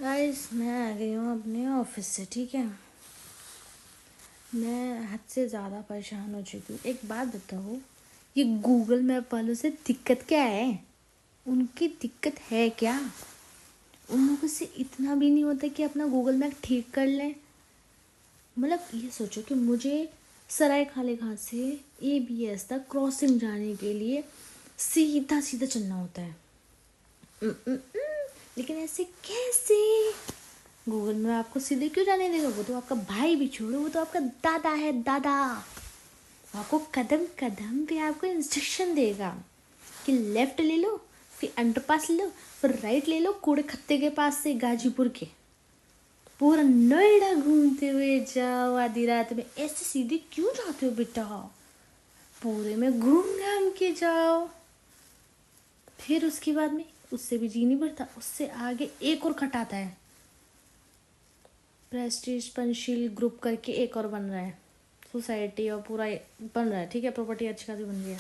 Guys मैं आ गई हूँ अपने ऑफिस से। ठीक है, मैं हद से ज़्यादा परेशान हो चुकी हूँ। एक बात बताओ, ये गूगल मैप वालों से दिक्कत क्या है? उनकी दिक्कत है क्या? उन लोगों से इतना भी नहीं होता कि अपना गूगल मैप ठीक कर लें। मतलब ये सोचो कि मुझे सराय खाले घाट से ABS तक क्रॉसिंग जाने के लिए सीधा सीधा चलना होता है। लेकिन ऐसे कैसे? गूगल में आपको सीधे क्यों जाने देगा? वो तो आपका भाई भी छोड़ो, वो तो आपका दादा है, दादा। आपको कदम कदम पे आपको इंस्ट्रक्शन देगा कि लेफ्ट ले लो, फिर अंडरपास ले लो, फिर राइट ले लो, कूड़े खत्ते के पास से गाजीपुर के पूरा नोएडा घूमते हुए जाओ। आधी रात में ऐसे सीधे क्यों जाते हो बेटा? पूरे में घूम घाम के जाओ। फिर उसके बाद में उससे भी जी नहीं भरता, उससे आगे एक और खटाता है। प्रेस्टीज पंचशील ग्रुप करके एक और बन रहा है, सोसाइटी और पूरा बन रहा है। ठीक है, प्रॉपर्टी अच्छी खासी बन रही है।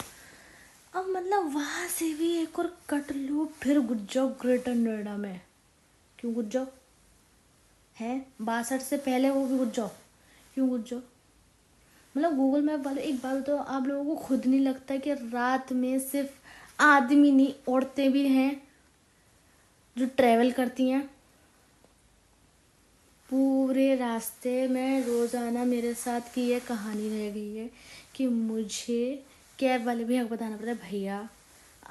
अब मतलब वहाँ से भी एक और कट लो, फिर घुस जाओ ग्रेटर नोएडा में। क्यों घुस जाओ? है 62 से पहले वो भी घुस जाओ। क्यों घुस जाओ? मतलब गूगल मैप वाले, एक बात तो आप लोगों को खुद नहीं लगता कि रात में सिर्फ आदमी नहीं, औरतें भी हैं जो ट्रैवल करती हैं पूरे रास्ते में? रोज़ाना मेरे साथ की ये कहानी रह गई है कि मुझे कैब वाले भैया को बताना पड़ता है, भैया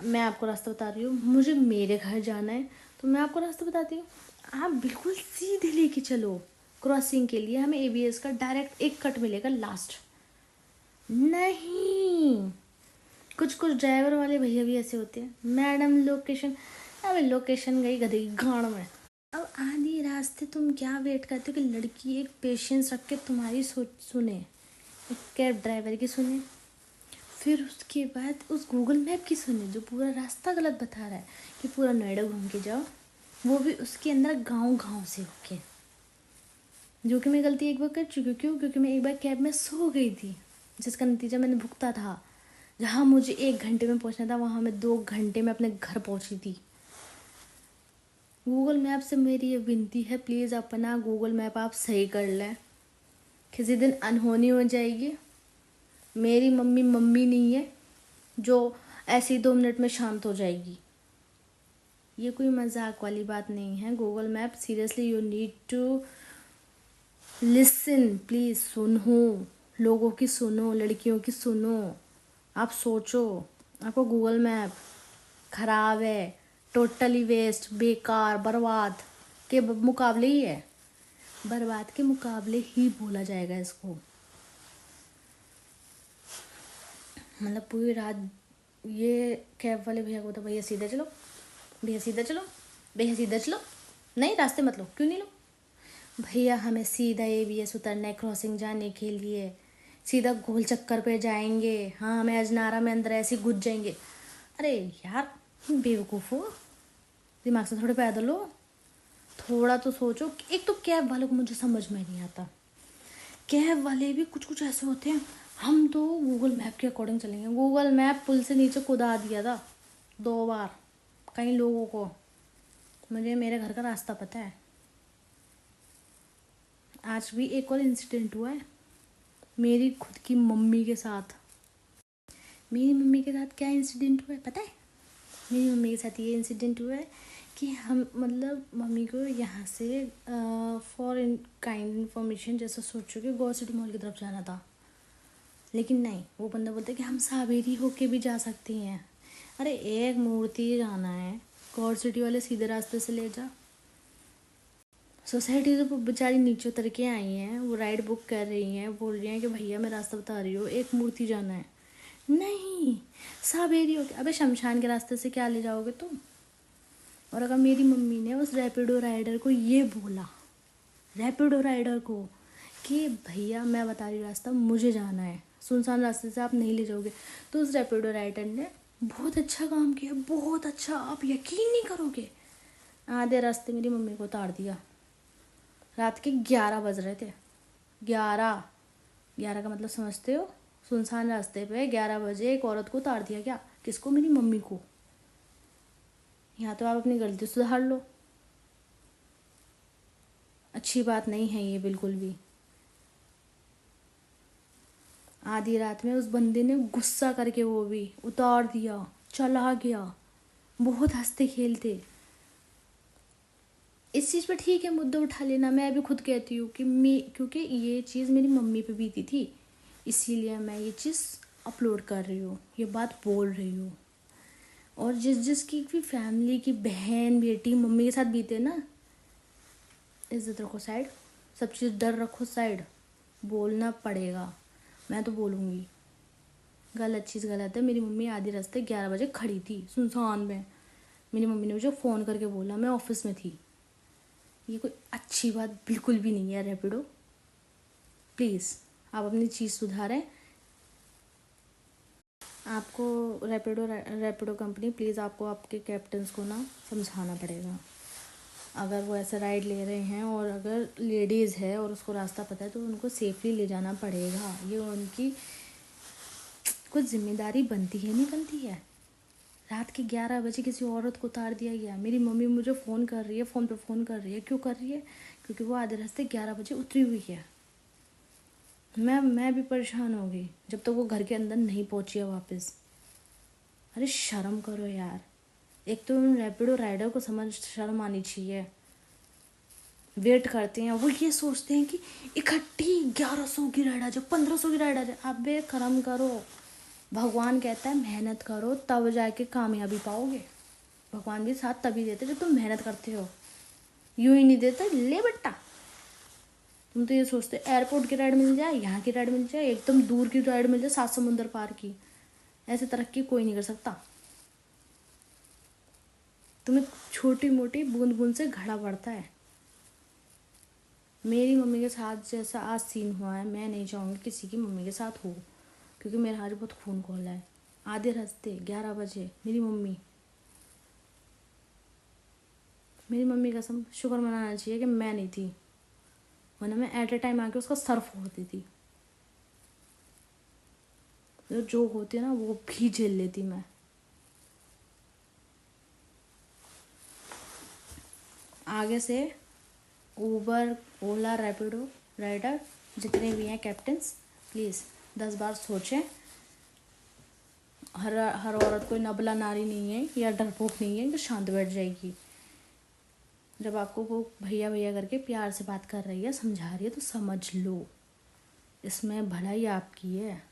मैं आपको रास्ता बता रही हूँ, मुझे मेरे घर जाना है, तो मैं आपको रास्ता बताती हूँ, आप बिल्कुल सीधे लेके चलो। क्रॉसिंग के लिए हमें ABS का डायरेक्ट एक कट मिलेगा लास्ट। नहीं, कुछ कुछ ड्राइवर वाले भैया भी ऐसे होते हैं, मैडम लोकेशन। अबे लोकेशन गई गधे की गाँड में। अब आधी रास्ते तुम क्या वेट करते हो कि लड़की एक पेशेंस रख के तुम्हारी सोच सुने, एक कैब ड्राइवर की सुने, फिर उसके बाद उस गूगल मैप की सुने जो पूरा रास्ता गलत बता रहा है कि पूरा नोएडा घूम के जाओ, वो भी उसके अंदर गांव गांव से होके। जो कि मैं गलती एक बार कर चुकी हूँ। क्यों? क्योंकि मैं एक बार कैब में सो गई थी, जिसका नतीजा मैंने भुगता था। जहाँ मुझे 1 घंटे में पहुँचना था, वहाँ मैं 2 घंटे में अपने घर पहुँची थी। गूगल मैप से मेरी ये विनती है, प्लीज़ अपना गूगल मैप आप सही कर लें। किसी दिन अनहोनी हो जाएगी। मेरी मम्मी मम्मी नहीं है जो ऐसे ही 2 मिनट में शांत हो जाएगी। ये कोई मजाक वाली बात नहीं है। Google map seriously you need to listen, please सुनो, लोगों की सुनो, लड़कियों की सुनो। आप सोचो, आपको गूगल मैप खराब है, टोटली वेस्ट, बेकार, बर्बाद के मुकाबले ही है। बर्बाद के मुकाबले ही बोला जाएगा इसको। मतलब पूरी रात ये कैब वाले भैया को तो, भैया सीधा चलो, भैया सीधा चलो, भैया सीधा चलो, नहीं रास्ते मत लो। क्यों नहीं लो? भैया हमें सीधा ABS उतरना है क्रॉसिंग जाने के लिए, सीधा गोल चक्कर पे जाएंगे। हाँ, हमें अजनारा में अंदर ऐसे घुस जाएंगे। अरे यार बेवकूफ़ हो, दिमाग से थोड़े पैदल हो, थोड़ा तो सोचो। एक तो कैब वालों को मुझे समझ में नहीं आता, कैब वाले भी कुछ कुछ ऐसे होते हैं। हम तो गूगल मैप के अकॉर्डिंग चलेंगे। गूगल मैप पुल से नीचे कूदा दिया था 2 बार कई लोगों को। मुझे मेरे घर का रास्ता पता है। आज भी एक और इंसिडेंट हुआ है मेरी खुद की मम्मी के साथ। मेरी मम्मी के साथ क्या इंसिडेंट हुआ है पता है? मेरी मम्मी के साथ ये इंसिडेंट हुआ है कि हम मतलब मम्मी को यहाँ से फॉर इन काइंड इन्फॉर्मेशन जैसा सोचो कि गो सिटी मॉल की तरफ जाना था, लेकिन नहीं, वो बंदा बोलता है कि हम सावेरी होके भी जा सकती हैं। अरे एक मूर्ति जाना है, गौर सिटी वाले सीधे रास्ते से ले जा। सोसाइटी से बेचारी नीचे उतर के आई हैं, वो राइड बुक कर रही हैं, बोल रही हैं कि भैया मैं रास्ता बता रही हूँ, एक मूर्ति जाना है। नहीं, सावेरी होके। अबे शमशान के रास्ते से क्या ले जाओगे तुम? और अगर मेरी मम्मी ने उस रैपिडो राइडर को ये बोला, रैपिडो राइडर को, कि भैया मैं बता रही रास्ता, मुझे जाना है, सुनसान रास्ते से आप नहीं ले जाओगे, तो उस रैपिडो राइडर ने बहुत अच्छा काम किया, बहुत अच्छा। आप यकीन नहीं करोगे, आधे रास्ते मेरी मम्मी को उतार दिया। रात के 11 बज रहे थे। 11, 11 का मतलब समझते हो? सुनसान रास्ते पे 11 बजे एक औरत को उतार दिया। क्या? किसको? मेरी मम्मी को। यहाँ तो आप अपनी गलती सुधार लो। अच्छी बात नहीं है ये बिल्कुल भी। आधी रात में उस बंदे ने गुस्सा करके वो भी उतार दिया, चला गया। बहुत हंसते खेलते। इस चीज़ पर ठीक है मुद्दा उठा लेना, मैं भी खुद कहती हूँ कि क्योंकि ये चीज़ मेरी मम्मी पे बीती थी, इसीलिए मैं ये चीज़ अपलोड कर रही हूँ, ये बात बोल रही हूँ। और जिसकी भी फैमिली की बहन बेटी मम्मी के साथ बीते ना, इज्जत रखो साइड, सब चीज़ डर रखो साइड, बोलना पड़ेगा। मैं तो बोलूँगी, गलत चीज़ गलत है। मेरी मम्मी आधे रास्ते 11 बजे खड़ी थी सुनसान में, मेरी मम्मी ने मुझे फ़ोन करके बोला, मैं ऑफिस में थी। ये कोई अच्छी बात बिल्कुल भी नहीं है। रैपिडो प्लीज़ आप अपनी चीज़ सुधारें। आपको रैपिडो कंपनी प्लीज़ आपको आपके कैप्टन्स को ना समझाना पड़ेगा। अगर वो ऐसा राइड ले रहे हैं और अगर लेडीज़ है और उसको रास्ता पता है तो उनको सेफली ले जाना पड़ेगा। ये उनकी कुछ जिम्मेदारी बनती है, नहीं बनती है। रात के 11 बजे किसी औरत को उतार दिया गया। मेरी मम्मी मुझे फ़ोन कर रही है, फ़ोन पे फ़ोन कर रही है। क्यों कर रही है? क्योंकि वो आधे रास्ते 11 बजे उतरी हुई है। मैं भी परेशान हो गई जब तक वो घर के अंदर नहीं पहुंची है वापस। अरे शर्म करो यार। एक तो उन रैपिडो राइडर को समझ शर्म आनी चाहिए। वेट करते हैं, वो ये सोचते हैं कि इकट्ठी 1100 की राइड आ जाए, 1500 की राइड आ जाए। अबे कर्म करो। भगवान कहता है मेहनत करो तब जाके कामयाबी पाओगे। भगवान भी साथ तभी देते जब तुम मेहनत करते हो, यूं ही नहीं देता ले बट्टा। तुम तो ये सोचते एयरपोर्ट की राइड मिल जाए, यहाँ की राइड मिल जाए, एकदम दूर की राइड मिल जाए, 7 समुंदर पार की। ऐसे तरक्की कोई नहीं कर सकता। तुम्हें छोटी मोटी बूंद बूंद से घड़ा बढ़ता है। मेरी मम्मी के साथ जैसा आज सीन हुआ है, मैं नहीं चाहूँगी किसी की मम्मी के साथ हो, क्योंकि मेरा आज बहुत खून खौला है। आधे रास्ते 11 बजे मेरी मम्मी कसम शुक्र मनाना चाहिए कि मैं नहीं थी, वरना मैं एट ए टाइम आके उसका सर फोड़ती थी। जो होती है ना वो भी झेल लेती मैं। आगे से ऊबर ओला रैपिडो राइडर जितने भी हैं कैप्टन्स, प्लीज़ 10 बार सोचें। हर औरत कोई नबला नारी नहीं है या डरपोक नहीं है जो शांत बैठ जाएगी। जब आपको वो भैया भैया करके प्यार से बात कर रही है, समझा रही है, तो समझ लो, इसमें भलाई आपकी है।